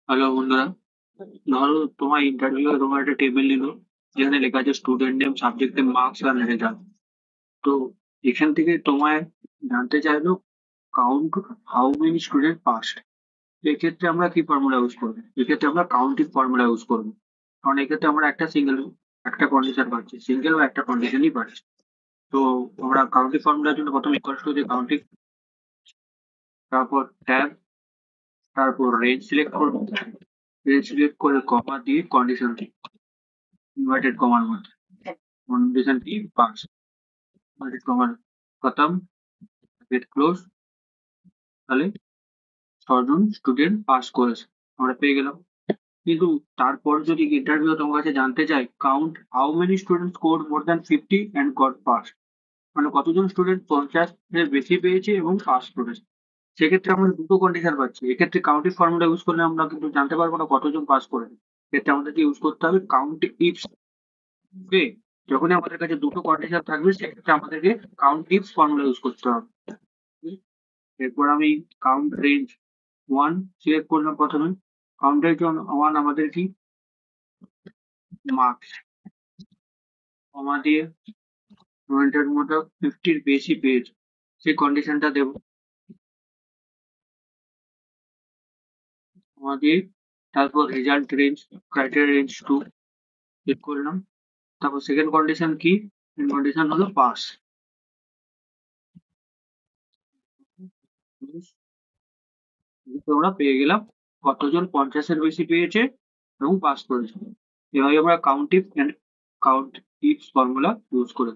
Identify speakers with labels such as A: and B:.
A: Hello বন্ধুরা, ধরো তোমার ইন্টারভিউ তোমার একটা টেবিল নিল, যেখানে লেখা আছে student name, subject name, marks আর রেজাল্ট। তো এখান থেকে তোমায় জানতে চাইলো count how many student passed. এক্ষেত্রে আমরা কি ফর্মুলা ইউজ করবো? এক্ষেত্রে আমরা কাউন্টিং ফর্মুলা ইউজ করবো, কারণ এক্ষেত্রে আমরা একটা কন্ডিশন পাচ্ছি, সিঙ্গেল বা একটা কন্ডিশনই পাচ্ছি। তো আমরা কাউন্টিং ফর্মুলার জন্য প্রথমে ইকুয়ালস টু দিয়ে কাউন্টিং, তারপর ট্যাব, তারপর রেঞ্জ সিলেক্ট করবো, রেঞ্জ সিলেক্ট করে কমা দিয়ে কন্ডিশন দিই, ইনভার্টেড কমার মধ্যে কন্ডিশন কি পাস, ইনভার্টেড কমার খতম, গেট ক্লোজ। তাহলে 6 জন স্টুডেন্ট পাস করেছে, আমরা পেয়ে গেলাম। কিন্তু তারপর যদি ইন্টারভিউ তোমার কাছে জানতে চাই count how many student score more than 50 and got pass, মানে কতজন স্টুডেন্ট 50 এর বেশি পেয়েছে এবং পাস করেছে, সেক্ষেত্রে আমরা দুটো কন্ডিশন পাচ্ছি। এক্ষেত্রে কাউন্টিং ফর্মুলা ইউজ করলে আমরা কিন্তু জানতে পারবো না কতজন পাস করেছে। এক্ষেত্রে আমাদেরকে ইউজ করতে হবে কাউন্ট ইফস। ওকে, যখনই আমাদের কাছে দুটো কন্ডিশন থাকবে সেক্ষেত্রে আমাদেরকে কাউন্ট ইফস ফর্মুলা ইউজ করতে হবে। এরপর আমি কাউন্ট রেঞ্জ ওয়ান সিলেক্ট করলাম প্রথমে। কাউন্ট রেঞ্জ ওয়ান আমাদের কি মার্কস, কমা দিয়ে স্টুডেন্টের মধ্যে 50-র বেশি পেয়েছে সেই কন্ডিশনটা দেবো, কমা দিয়ে তারপর result range criteria range to click করলাম। তারপর সেকেন্ড কন্ডিশন কি, সেকেন্ড কন্ডিশন হলো পাস। আমরা পেয়ে গেলাম কতজন 50-এর বেশি পেয়েছে এবং পাস করেছে। এভাবে আমরা count if and count ifs formula use করে